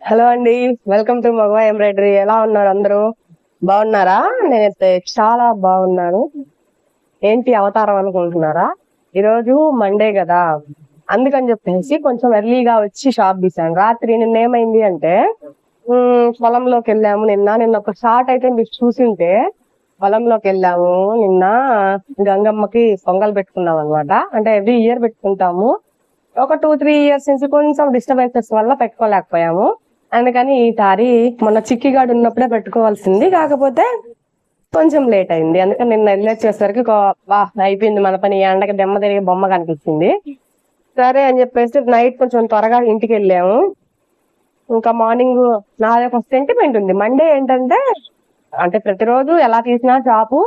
Hello అండి, welcome to మగవా embroidery. ఎలా ఉన్నారు అందరూ? బాగున్నారా? నేనైతే చాలా బాగున్నాను. ఏంటి అవతారం అనుకుంటున్నారా? ఈరోజు మండే కదా, అందుకని చెప్పేసి కొంచెం ఎర్లీగా వచ్చి షాప్ తీసాను. రాత్రి నిన్న ఏమైంది అంటే పొలంలోకి వెళ్ళాము. నిన్న ఒక షార్ట్ అయితే మీరు చూసింటే, పొలంలోకి వెళ్ళాము నిన్న. గంగమ్మకి పొంగల్ పెట్టుకున్నాం అనమాట. అంటే ఎవ్రీ ఇయర్ పెట్టుకుంటాము. ఒక 2-3 ఇయర్స్ నుంచి కొంచెం డిస్టర్బెన్సెస్ వల్ల పెట్టుకోలేకపోయాము. అందుకని ఈసారి మొన్న చిక్కిగాడు ఉన్నప్పుడే పెట్టుకోవాల్సింది, కాకపోతే కొంచెం లేట్ అయింది. అందుకని నిన్న వెళ్ళొచ్చేసరికి అయిపోయింది మన పని. ఎండకి దెమ్మ తిరిగి బొమ్మ కనిపించింది. సరే అని చెప్పేసి నైట్ కొంచెం త్వరగా ఇంటికి వెళ్ళాము. ఇంకా మార్నింగ్ నాదే ఒక సెంటిమెంట్ ఉంది. మండే ఏంటంటే, అంటే ప్రతిరోజు ఎలా తీసినా షాపు,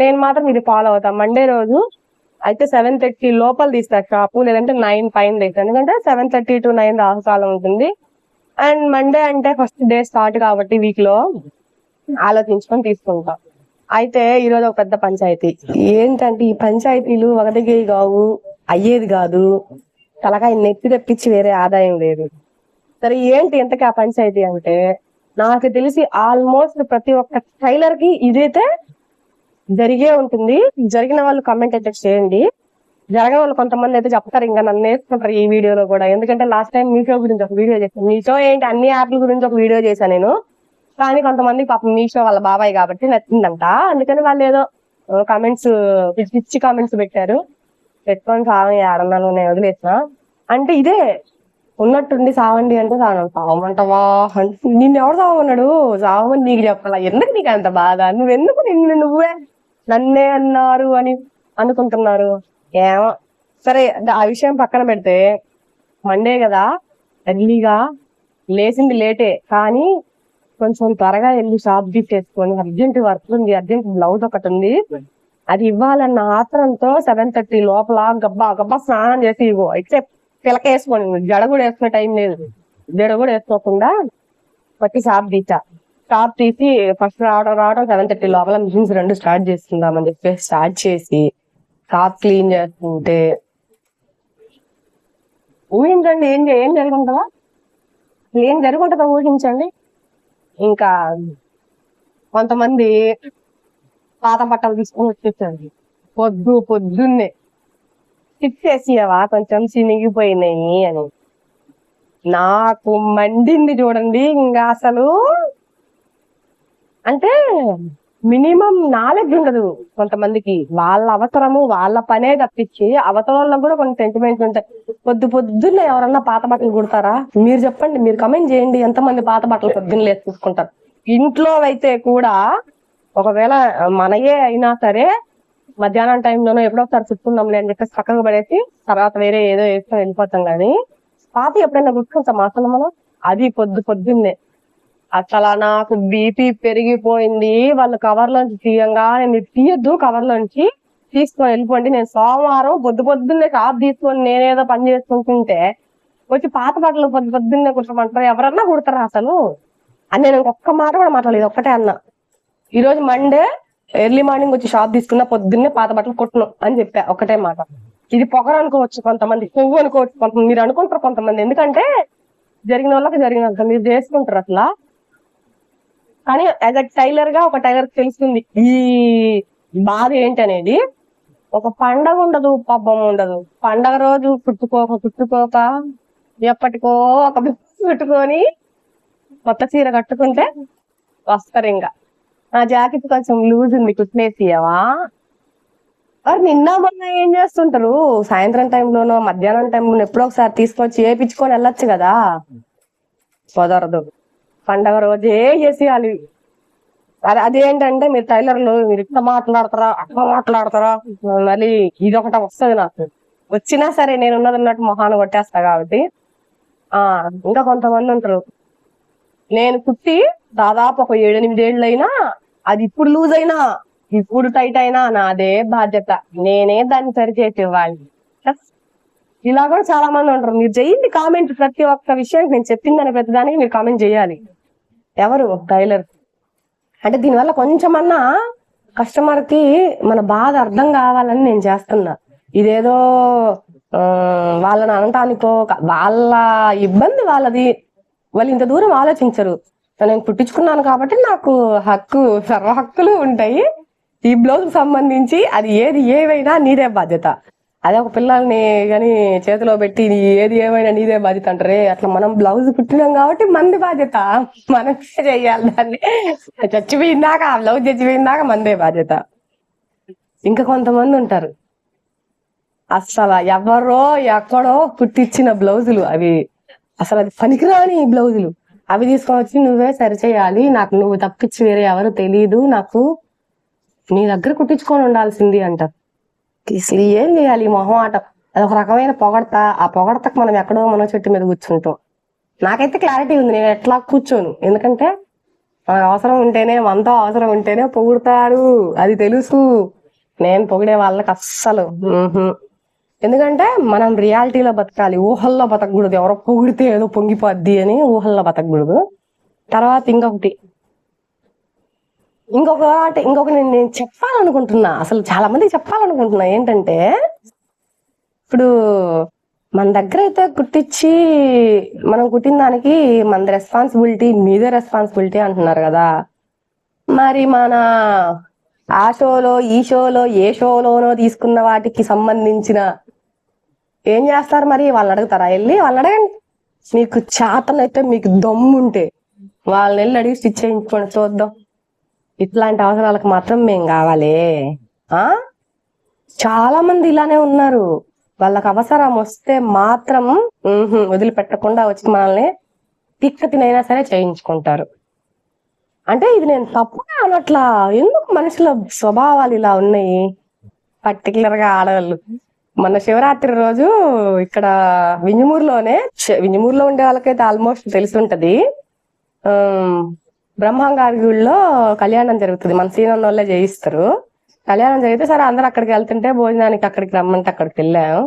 నేను మాత్రం ఇది ఫాలో అవుతాను. మండే రోజు అయితే 7:30 లోపల తీస్తారు షాపు, లేదంటే 9 పైన తీస్తారు. ఎందుకంటే 7:30 to 9 రాహుకాలం ఉంటుంది. అండ్ మండే అంటే ఫస్ట్ డే స్టార్ట్ కాబట్టి వీక్ లో ఆలోచించుకొని తీసుకుంటాం. అయితే ఈరోజు ఒక పెద్ద పంచాయతీ. ఏంటంటే ఈ పంచాయతీలు ఒకటికి కావు, అయ్యేది కాదు. తలకాయ నెత్తి తెప్పించి వేరే ఆదాయం లేదు. సరే ఏంటి ఎంతకి ఆ పంచాయతీ అంటే, నాకు తెలిసి ఆల్మోస్ట్ ప్రతి ఒక్క టైలర్ కి ఇదైతే జరిగే ఉంటుంది. జరిగిన వాళ్ళు కమెంట్ అయితే చేయండి. జరగని వాళ్ళు కొంతమంది అయితే చెప్తారు, ఇంకా నన్ను నేర్చుకుంటారు ఈ వీడియోలో కూడా. ఎందుకంటే లాస్ట్ టైం మీషో గురించి ఒక వీడియో చేశాను. మీషో ఏంటి, అన్ని యాప్ల గురించి ఒక వీడియో చేశాను నేను. కానీ కొంతమంది పాపం మీషో వాళ్ళ బాబాయ్ కాబట్టి నచ్చిందంట. అందుకని వాళ్ళు ఏదో కామెంట్స్, పిచ్చి కామెంట్స్ పెట్టారు. పెట్టుకొని సావం ఆడన్నాను, నేను వదిలేసిన. అంటే ఇదే ఉన్నట్టుండి సావండి అంటే సావమంటావా అంటే, నిన్ను ఎవరు సావమన్నాడు? సావమని నీకు చెప్పాలా? ఎందుకు నీకు అంత బాధ? నువ్వెందుకు నువ్వే నన్నే అన్నారు అని అనుకుంటున్నారు? ఏమో. సరే, ఆ విషయం పక్కన పెడితే, మండే కదా, ఎర్లీగా లేచింది లేటే, కానీ కొంచెం త్వరగా వెళ్ళి షాప్ తీసేసుకొని అర్జెంట్ వర్క్ ఉంది, అర్జెంట్ బ్లౌజ్ ఒకటి ఉంది, అది ఇవ్వాలన్న ఆత్రంతో 7:30 లోపల గబ్బా గబ్బా స్నానం చేసి ఇవ్వు అయితే పిలకేసుకోండి. జడ కూడా వేసుకునే టైం లేదు. జడ కూడా వేసుకోకుండా పట్టి షాప్ తీసా. షాప్ తీసి ఫస్ట్ రావడం 7:30 లోపల మిషన్స్ 2 స్టార్ట్ చేసుకుందామని చెప్పేసి స్టార్ట్ చేసి షాప్ క్లీన్ చేస్తుంటే, ఊహించండి ఏం జరుగుంటుందా? ఏం జరుగుంటుందో ఊహించండి. ఇంకా కొంతమంది పాత బట్టలు తీసుకొని వచ్చేసండి. పొద్దున్నే తిప్పేసియవా కొంచెం చినిగిపోయినాయి అని. నాకు మండింది చూడండి. ఇంకా అసలు అంటే మినిమం నాలెడ్జ్ ఉండదు కొంతమందికి. వాళ్ళ అవసరము వాళ్ళ పనే తప్పించి అవతల కూడా కొన్ని సెంటిమెంట్స్ ఉంటాయి. పొద్దున్నే ఎవరన్నా పాత బట్టలు కుడతారా? మీరు చెప్పండి, మీరు కమెంట్ చేయండి. ఎంతమంది పాత బట్టలు పొద్దున్న లేసి తీసుకుంటారు? ఇంట్లో అయితే కూడా ఒకవేళ మనయే అయినా సరే మధ్యాహ్నం టైంలోనో ఎప్పుడో ఒకసారి చుట్టుకుందాంలే అని చెప్పేసి పక్కకు పడేసి తర్వాత వేరే ఏదో వేసుకొని వెళ్ళిపోతాం. కానీ పాత ఎప్పుడైనా గుర్తుకుంటాం అసలు మనం? అది పొద్దున్నే. అసలు నాకు బీపీ పెరిగిపోయింది. వాళ్ళు కవర్ లోంచి తీయంగా, నేను తీయొద్దు, కవర్ లోంచి తీసుకొని వెళ్ళిపోండి. నేను సోమవారం పొద్దున్నే షాప్ తీసుకొని నేనేదో పని చేసుకుంటుంటే వచ్చి పాత బట్టలు పొద్దున్నే కుట్టమంటారు? ఎవరన్నా కుడతారా అసలు అని నేను ఒక్క మాట కూడా మాట్లాడలేదు. ఒక్కటే అన్నా, ఈ రోజు మండే ఎర్లీ మార్నింగ్ వచ్చి షాప్ తీసుకున్నా పొద్దున్నే పాత బట్టలు కొట్టను అని చెప్పా. ఒకటే మాట. ఇది పొగరు అనుకోవచ్చు కొంతమంది, కొవ్వు అనుకోవచ్చు కొంతమంది, మీరు అనుకుంటారు కొంతమంది. ఎందుకంటే జరిగిన వాళ్ళకి జరిగినంత మీరు చేసుకుంటారు అట్లా. కానీ యాజ్ అ టైలర్ గా ఒక టైలర్ తెలుస్తుంది ఈ బాధ ఏంటి అనేది. ఒక పండగ ఉండదు, పబ్బం ఉండదు. పండగ రోజు కుట్టుకోక ఎప్పటికో ఒక పెట్టుకొని కొత్త చీర కట్టుకుంటే వస్తారు. ఇంకా ఆ జాకెట్ కొంచెం లూజ్ ఉంది, కుట్టినేసియవా? నిన్న మొన్న ఏం చేస్తుంటారు? సాయంత్రం టైంలోనో మధ్యాహ్నం టైంలోనో ఎప్పుడో ఒకసారి తీసుకొచ్చి వేయించుకొని వెళ్ళొచ్చు కదా. కుదరదు. పండగ రోజే చేసేయాలి. అదేంటంటే, మీరు టైలర్లు మీరు ఇట్లా మాట్లాడతారా అట్లా మాట్లాడతారా, మళ్ళీ ఇదొకటి వస్తుంది నాకు. వచ్చినా సరే నేను ఉన్నదన్నట్టు మొహాన్ని కొట్టేస్తా కాబట్టి. ఇంకా కొంతమంది ఉంటారు, నేను కుట్టి దాదాపు ఒక 7-8 ఏళ్ళు అయినా, అది ఇప్పుడు లూజ్ అయినా ఇప్పుడు టైట్ అయినా నాదే బాధ్యత, నేనే దాన్ని సరిచేసి ఇవ్వాలి. ఇలా కూడా చాలా మంది ఉంటారు. మీరు చేయండి కామెంట్. ప్రతి ఒక్క విషయం నేను చెప్పిందని ప్రతిదానికి మీరు కామెంట్ చేయాలి. ఎవరు? టైలర్. అంటే దీనివల్ల కొంచెమన్నా కస్టమర్ కి మన బాధ అర్థం కావాలని నేను చేస్తున్నా. ఇదేదో వాళ్ళని అనటానికో, వాళ్ళ ఇబ్బంది వాళ్ళది. వాళ్ళు ఇంత దూరం ఆలోచించరు. నేను కుట్టించుకున్నాను కాబట్టి నాకు సర్వ హక్కులు ఉంటాయి. ఈ బ్లౌజ్ సంబంధించి అది ఏవైనా నీదే బాధ్యత. అదే ఒక పిల్లల్ని కానీ చేతిలో పెట్టి ఏది ఏమైనా నీదే బాధ్యత అంటారే, అట్లా మనం బ్లౌజ్ కుట్టినాం కాబట్టి మంది బాధ్యత, మనమే చెయ్యాలి దాన్ని. చచ్చిపోయిందాక ఆ బ్లౌజ్ చచ్చిపోయిందాక మందే బాధ్యత. ఇంకా కొంతమంది ఉంటారు అసలు ఎవరో ఎక్కడో కుట్టించిన బ్లౌజులు, అవి అసలు అది పనికిరాని బ్లౌజులు, అవి తీసుకొని వచ్చి నువ్వే సరిచేయాలి, నాకు నువ్వు తప్పించి వేరే ఎవరు తెలీదు, నాకు నీ దగ్గర కుట్టించుకొని ఉండాల్సింది అంటారు. అసలు ఏం చేయాలి ఈ మొహం ఆట? అది ఒక రకమైన పొగడత. ఆ పొగడతకు మనం ఎక్కడో మనో చెట్టు మీద కూర్చుంటాం. నాకైతే క్లారిటీ ఉంది, నేను ఎట్లా కూర్చోను. ఎందుకంటే మనకు అవసరం ఉంటేనే, మనతో అవసరం ఉంటేనే పొగుడతారు, అది తెలుసు. నేను పొగిడే వాళ్ళకి అస్సలు ఎందుకంటే మనం రియాలిటీలో బతకాలి, ఊహల్లో బతకూడదు. ఎవరో పొగిడితే ఏదో పొంగిపోద్ది అని ఊహల్లో బతకూడదు. తర్వాత ఇంకొక నేను చెప్పాలనుకుంటున్నా, అసలు చాలా మందికి చెప్పాలనుకుంటున్నా ఏంటంటే, ఇప్పుడు మన దగ్గర అయితే కుట్టించి మనం కుట్టిన దానికి మన రెస్పాన్సిబిలిటీ, మీదే రెస్పాన్సిబిలిటీ అంటున్నారు కదా. మరి మన ఆ షోలో ఈ షోలో ఏ షోలోనో తీసుకున్న వాటికి సంబంధించిన ఏం చేస్తారు మరి? వాళ్ళని అడుగుతారా? వెళ్ళి వాళ్ళని అడగండి. మీకు చేతనైతే, మీకు దమ్ముంటే వాళ్ళని వెళ్ళి అడిగి స్టిచ్ చేయించుకోండి, చూద్దాం. ఇట్లాంటి అవసరాలకు మాత్రం మేము కావాలి. చాలా మంది ఇలానే ఉన్నారు. వాళ్ళకి అవసరం వస్తే మాత్రం వదిలిపెట్టకుండా వచ్చి మనల్ని తిక్కతినైనా సరే చేయించుకుంటారు. అంటే ఇది నేను తప్పుగా అనట్లా, ఎందుకు మనుషుల స్వభావాలు ఇలా ఉన్నాయి, పర్టికులర్ గా ఆడవాళ్ళు. మొన్న శివరాత్రి రోజు ఇక్కడ వింజమూరులో ఉండే వాళ్ళకైతే ఆల్మోస్ట్ తెలిసి ఉంటది. బ్రహ్మంగారి గుడిలో కళ్యాణం జరుగుతుంది, మన సీనన్న వాళ్ళే చేయిస్తారు. కళ్యాణం జరిగితే సరే అందరు అక్కడికి వెళ్తుంటే భోజనానికి అక్కడికి రమ్మంటే అక్కడికి వెళ్ళాం.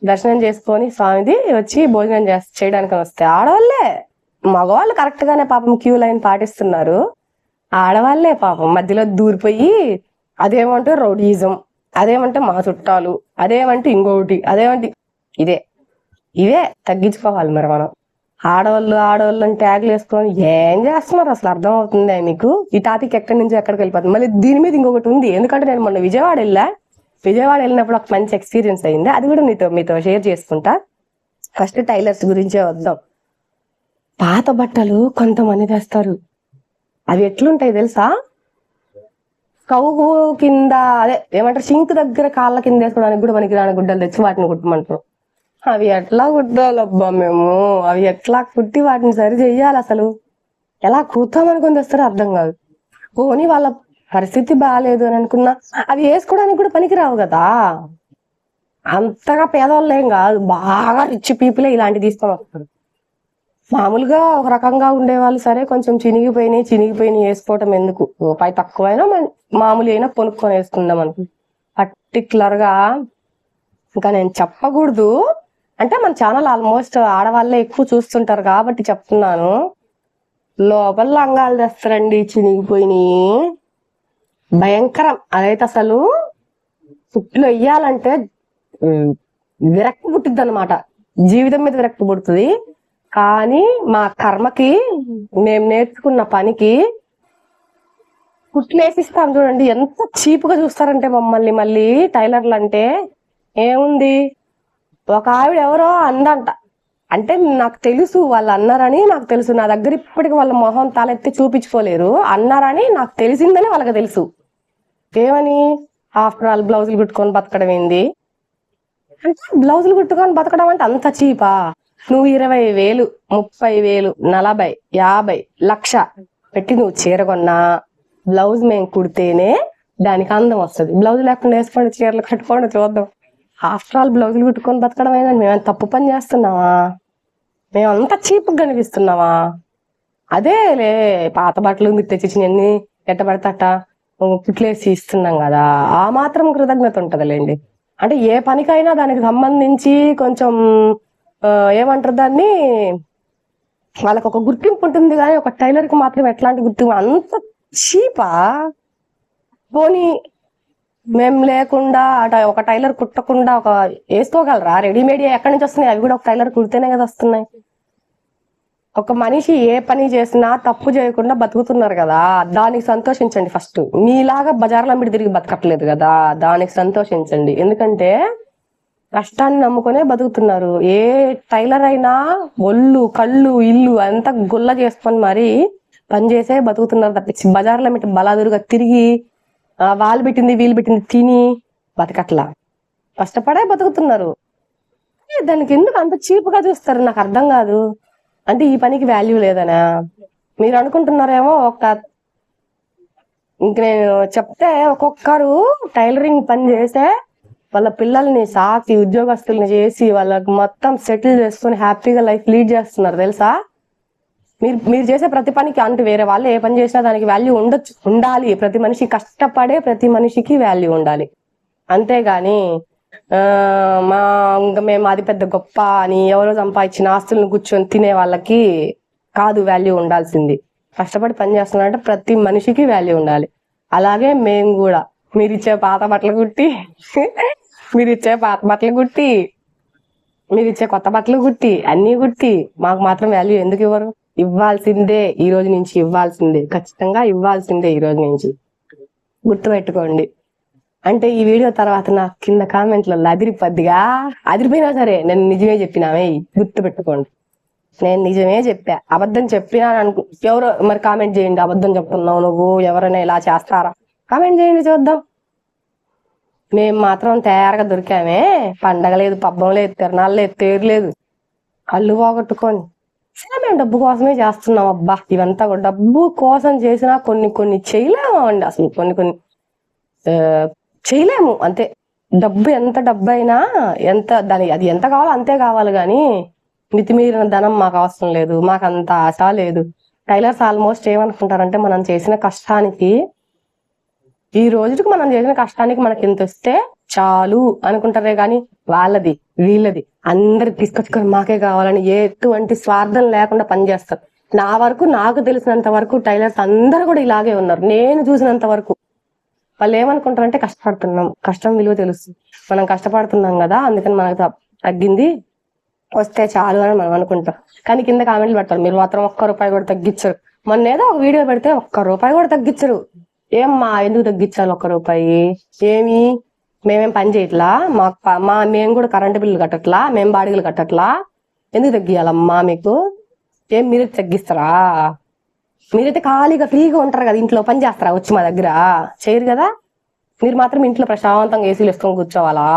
దర్శనం చేసుకొని స్వామిది వచ్చి భోజనం చేయడానికి వస్తే ఆడవాళ్ళే, మగవాళ్ళు కరెక్ట్ గానే పాపం క్యూ లైన్ పాటిస్తున్నారు, ఆడవాళ్లే పాపం మధ్యలో దూరిపోయి అదేమంటే రౌడీజం, అదేమంటే మా చుట్టాలు, అదేమంటే ఇంకొకటి, అదేమంటే ఇవే తగ్గించుకోవాలి. మరి మనం ఆడవాళ్ళు ట్యాగ్లు వేసుకొని ఏం చేస్తున్నారు అసలు అర్థం అవుతుంది మీకు? ఈ టాపిక్ ఎక్కడి నుంచి ఎక్కడికి వెళ్ళిపోతుంది. మళ్ళీ దీని మీద ఇంకొకటి ఉంది, ఎందుకంటే నేను మొన్న విజయవాడ వెళ్ళినప్పుడు ఒక మంచి ఎక్స్పీరియన్స్ అయింది, అది కూడా మీతో షేర్ చేసుకుంటా. ఫస్ట్ టైలర్స్ గురించే వద్దాం. పాత బట్టలు కొంతమంది తెస్తారు, అవి ఎట్లుంటాయి తెలుసా? కౌగు కింద, అదే ఏమంటారు, సింక్ దగ్గర కాళ్ళ కింద వేసుకోవడానికి కూడా మనకి రాని గుడ్డలు తెచ్చి వాటిని కుట్టమంటారు. అవి ఎట్లా కుట్టాలబ్బా మేము? అవి ఎట్లా కుట్టి వాటిని సరి చెయ్యాలి? అసలు ఎలా కుడతామనుకుని తెస్తారో అర్థం కాదు. పోనీ వాళ్ళ పరిస్థితి బాగాలేదు అని అనుకున్నా అవి వేసుకోవడానికి కూడా పనికిరావు కదా. అంతగా పేదవాళ్ళు ఏం కాదు, బాగా రిచ్ పీపులే ఇలాంటివి తీసుకొని వస్తారు. మామూలుగా ఒక రకంగా ఉండేవాళ్ళు సరే కొంచెం చినిగిపోయినాయి వేసుకోవటం ఎందుకు, రూపాయి తక్కువైనా మామూలు అయినా కొనుక్కొని వేసుకుందాం అనుకు. పర్టికులర్ గా ఇంకా నేను చెప్పకూడదు అంటే, మన ఛానల్ ఆల్మోస్ట్ ఆడవాళ్ళే ఎక్కువ చూస్తుంటారు కాబట్టి చెప్తున్నాను. లోపల లంగాలు తెస్తారండి చినిగిపోయినాయి, భయంకరం. అదైతే అసలు పుట్టిలో వెయ్యాలంటే విరక్తి పుట్టిద్ది అనమాట, జీవితం మీద విరక్తి పుడుతుంది. కానీ మా కర్మకి, మేము నేర్చుకున్న పనికి కుట్లేసిస్తాం చూడండి, ఎంత చీప్గా చూస్తారంటే మమ్మల్ని. మళ్ళీ టైలర్లు అంటే ఏముంది, ఒక ఆవిడ ఎవరో అందంట, అంటే నాకు తెలుసు వాళ్ళు అన్నారని, నాకు తెలుసు, నా దగ్గర ఇప్పటికి వాళ్ళ మొహం తలెత్తి చూపించుకోలేరు, అన్నారని నాకు తెలిసిందని వాళ్ళకి తెలుసు. ఏమని? ఆఫ్టర్ ఆల్ బ్లౌజులు కుట్టుకొని బతకడం ఏంది అంటే, బ్లౌజులు కుట్టుకొని బతకడం అంటే అంత చీపా? నువ్వు 20,000, 30,000, 40, 50, 1,00,000 పెట్టి నువ్వు చీర కొన్నా బ్లౌజ్ మేము కుడితేనే దానికి అందం వస్తుంది. బ్లౌజ్ లేకుండా వేసుకోండి, చీరలు కట్టుకోండి చూద్దాం. ఆఫ్టర్ ఆల్ బ్లౌజులు కుట్టుకొని బతకడం అయినా మేము తప్పు పని చేస్తున్నావా? మేము అంత చీప్గా కనిపిస్తున్నావా? అదేలే పాత బట్టలు తెచ్చిచ్చినన్ని ఎట్టబడతట కుట్లేసి ఇస్తున్నాం కదా, ఆ మాత్రం కృతజ్ఞత ఉంటదిలేండి. అంటే ఏ పనికైనా దానికి సంబంధించి కొంచెం ఏమంటారు దాన్ని, వాళ్ళకి ఒక గుర్తింపు ఉంటుంది. కానీ ఒక టైలర్ కి మాత్రం ఎట్లాంటి గుర్తింపు? అంత చీపా? పోనీ మేము లేకుండా ఒక టైలర్ కుట్టకుండా ఒక వేసుకోగలరా? రెడీమేడ్ ఎక్కడి నుంచి వస్తున్నాయి? అవి కూడా ఒక టైలర్ కుడితేనే కదా వస్తున్నాయి. ఒక మనిషి ఏ పని చేసినా తప్పు చేయకుండా బతుకుతున్నారు కదా, దానికి సంతోషించండి. ఫస్ట్ మీలాగా బజార్లో మీరు తిరిగి బతకట్లేదు కదా, దానికి సంతోషించండి. ఎందుకంటే కష్టాన్ని నమ్ముకునే బతుకుతున్నారు. ఏ టైలర్ అయినా ఒళ్ళు కళ్ళు ఇల్లు అంతా గుల్ల చేసుకొని మరి పని చేసే బతుకుతున్నారు తప్పించి బజార్లో పెట్టి బలాదురుగా తిరిగి వాళ్ళు పెట్టింది వీళ్ళు పెట్టింది తిని బతకట్లా, కష్టపడే బతుకుతున్నారు. దానికి ఎందుకు అంత చీపుగా చూస్తారు నాకు అర్థం కాదు. అంటే ఈ పనికి వాల్యూ లేదనా మీరు అనుకుంటున్నారేమో. ఇంక నేను చెప్తే ఒక్కొక్కరు టైలరింగ్ పని చేసే వాళ్ళ పిల్లల్ని సాకి ఉద్యోగస్తుల్ని చేసి వాళ్ళకి మొత్తం సెటిల్ చేసుకుని హ్యాపీగా లైఫ్ లీడ్ చేస్తున్నారు తెలుసా. మీరు చేసే ప్రతి పనికి అంటే వేరే వాళ్ళు ఏ పని చేసినా దానికి వాల్యూ ఉండాలి. ప్రతి మనిషి కష్టపడే ప్రతి మనిషికి వాల్యూ ఉండాలి. అంతేగాని ఇంకా మేము అది పెద్ద గొప్ప అని ఎవరో సంపాదించిన ఆస్తులను కూర్చొని తినే వాళ్ళకి కాదు వాల్యూ ఉండాల్సింది. కష్టపడి పని చేస్తున్నారంటే ప్రతి మనిషికి వాల్యూ ఉండాలి. అలాగే మేము కూడా మీరిచ్చే పాత బట్టలు కుట్టి మీరిచ్చే కొత్త బట్టలు కుట్టి అన్ని కుట్టి మాకు మాత్రం వాల్యూ ఎందుకు ఇవ్వరు? ఇవ్వాల్సిందే, ఈ రోజు నుంచి ఇవ్వాల్సిందే, ఖచ్చితంగా ఇవ్వాల్సిందే. ఈ రోజు నుంచి గుర్తుపెట్టుకోండి. అంటే ఈ వీడియో తర్వాత నా కింద కామెంట్లలో అదిరిపోయినా సరే నేను నిజమే చెప్పినామే, గుర్తు పెట్టుకోండి. నేను నిజమే చెప్పా, అబద్ధం చెప్పినా ఎవరో మరి కామెంట్ చేయండి. అబద్ధం చెప్తున్నావు నువ్వు, ఎవరైనా ఇలా చేస్తారా? కామెంట్ చేయండి చూద్దాం. మేము మాత్రం తయారుగా దొరికామే. పండగ లేదు, పబ్బం లేదు, తిరణాలు లేదు, తేరు లేదు, కళ్ళు పోగొట్టుకొని మేము డబ్బు కోసమే చేస్తున్నాం. అబ్బా ఇవంతా కూడా డబ్బు కోసం చేసినా కొన్ని చేయలేము అండి. అసలు కొన్ని చేయలేము అంతే. ఎంత డబ్బు అయినా అది ఎంత కావాలో అంతే కావాలి, కానీ మితిమీరిన ధనం మాకు అవసరం లేదు. మాకు అంత ఆశ లేదు. టైలర్స్ ఆల్మోస్ట్ ఏమనుకుంటారంటే మనం చేసిన కష్టానికి, ఈ రోజుకి మనం చేసిన కష్టానికి మనకి ఎంత వస్తే చాలు అనుకుంటారే కానీ వాళ్ళది వీళ్ళది అందరు తీసుకొచ్చుకొని మాకే కావాలని ఎటువంటి స్వార్థం లేకుండా పనిచేస్తారు. నాకు తెలిసినంత వరకు టైలర్స్ అందరూ కూడా ఇలాగే ఉన్నారు. నేను చూసినంత వరకు వాళ్ళు ఏమనుకుంటారంటే కష్టపడుతున్నాం, కష్టం విలువ తెలుసు, మనం కష్టపడుతున్నాం కదా అందుకని మనకు తగ్గింది వస్తే చాలు అని మనం అనుకుంటాం. కానీ కింద కామెంట్లు పెడతారు మీరు మాత్రం ₹1 కూడా తగ్గించరు. మొన్న ఏదో ఒక వీడియో పెడితే ₹1 కూడా తగ్గించరు. ఏమ్మా ఎందుకు తగ్గించాలి ₹1? ఏమి మేమేం పని చేయట్లా? మేము కూడా కరెంటు బిల్లు కట్టట్లా, మేము బాడిగలు కట్టట్లా, ఎందుకు తగ్గియాలమ్మా మీకు? ఏం మీరే తగ్గిస్తారా? మీరైతే ఖాళీగా ఫ్రీగా ఉంటారు కదా, ఇంట్లో పని చేస్తారా వచ్చి మా దగ్గర? చేయరు కదా. మీరు మాత్రం ఇంట్లో ప్రశాంతంగా ఏసీలు వేసుకొని కూర్చోవాలా?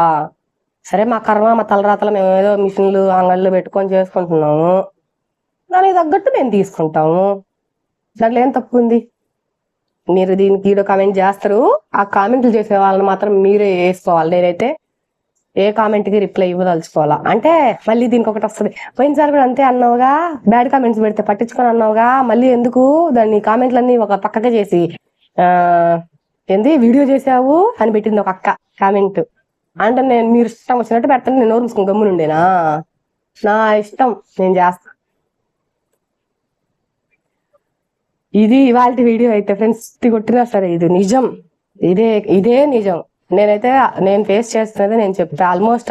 సరే మా కర్మ మా తలరాతలు మేము ఏదో మిషన్లు అంగళ్ళు పెట్టుకొని చేసుకుంటున్నాము, దానికి తగ్గట్టు మేము తీసుకుంటాము. దాంట్లో ఏం తప్పు ఉంది? మీరు దీనికి వీడియో కామెంట్ చేస్తారు, ఆ కామెంట్లు చేసే వాళ్ళని మాత్రం మీరే వేసుకోవాలి. నేనైతే ఏ కామెంట్ కి రిప్లై ఇవ్వదలుచుకోవాలా. అంటే మళ్ళీ దీనికి ఒకటి వస్తుంది, పోయినసారి కూడా అంతే అన్నావుగా, బ్యాడ్ కామెంట్స్ పెడితే పట్టించుకొని అన్నావుగా, మళ్ళీ ఎందుకు దాన్ని కామెంట్లన్నీ ఒక పక్కగా చేసి ఏంది వీడియో చేసావు అని పెట్టింది ఒక అక్క కామెంట్. అంటే మీరు ఇష్టం వచ్చినట్టు పెడతాను, నేను నోరు మూసుకుని గమ్మునుండేనా? నా ఇష్టం, నేను చేస్తా. ఇది ఇవాళ వీడియో అయితే ఫ్రెండ్స్, కొట్టినా సరే ఇది నిజం, ఇదే నిజం. నేను ఫేస్ చేస్తున్నది నేను చెప్తా. ఆల్మోస్ట్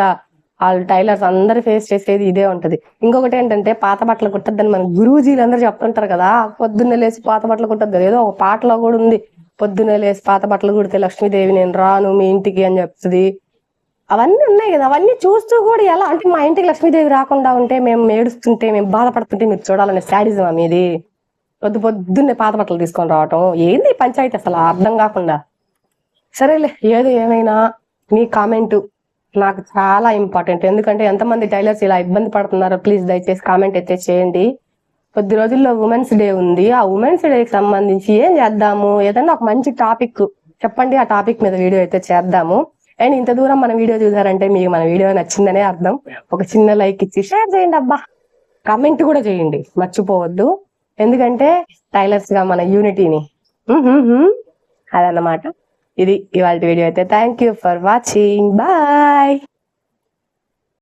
వాళ్ళు టైలర్స్ అందరు ఫేస్ చేసేది ఇదే ఉంటది. ఇంకొకటి ఏంటంటే పాత బట్టలు కుట్టద్దని మన గురూజీలు అందరూ చెప్తుంటారు కదా, పొద్దున్నే లేచి పాత బట్టలు కుట్టద్దు. ఏదో ఒక పాటలో కూడా ఉంది, పొద్దున్నే లేచి పాత బట్టలు కుడితే లక్ష్మీదేవి నేను రాను మీ ఇంటికి అని చెప్తుంది. అవన్నీ ఉన్నాయి కదా, అవన్నీ చూస్తూ కూడా ఎలా అంటే మా ఇంటికి లక్ష్మీదేవి రాకుండా ఉంటే మేము ఏడుస్తుంటే మేము బాధపడుతుంటే మీరు చూడాలనే శాడిజం మీది. పొద్దున్నే పాత బట్టలు తీసుకొని రావటం ఏంది పంచాయతీ అసలు అర్థం కాకుండా. సరేలే, ఏది ఏమైనా మీ కామెంట్ నాకు చాలా ఇంపార్టెంట్. ఎందుకంటే ఎంతమంది టైలర్స్ ఇలా ఇబ్బంది పడుతున్నారో ప్లీజ్ దయచేసి కామెంట్ అయితే చేయండి. కొద్ది రోజుల్లో ఉమెన్స్ డే ఉంది, ఆ ఉమెన్స్ డేకి సంబంధించి ఏం చేద్దాము, ఏదైనా ఒక మంచి టాపిక్ చెప్పండి, ఆ టాపిక్ మీద వీడియో అయితే చేద్దాము. అండ్ ఇంత దూరం మన వీడియో చూసారంటే మీకు మన వీడియో నచ్చిందనే అర్థం. ఒక చిన్న లైక్ ఇచ్చి షేర్ చేయండి, అబ్బా కామెంట్ కూడా చేయండి మర్చిపోవద్దు. ఎందుకంటే టైలర్స్ గా మన యూనిటీని అదన్నమాట. ఇది ఇవాళ వీడియో అయితే. Thank you for watching, bye.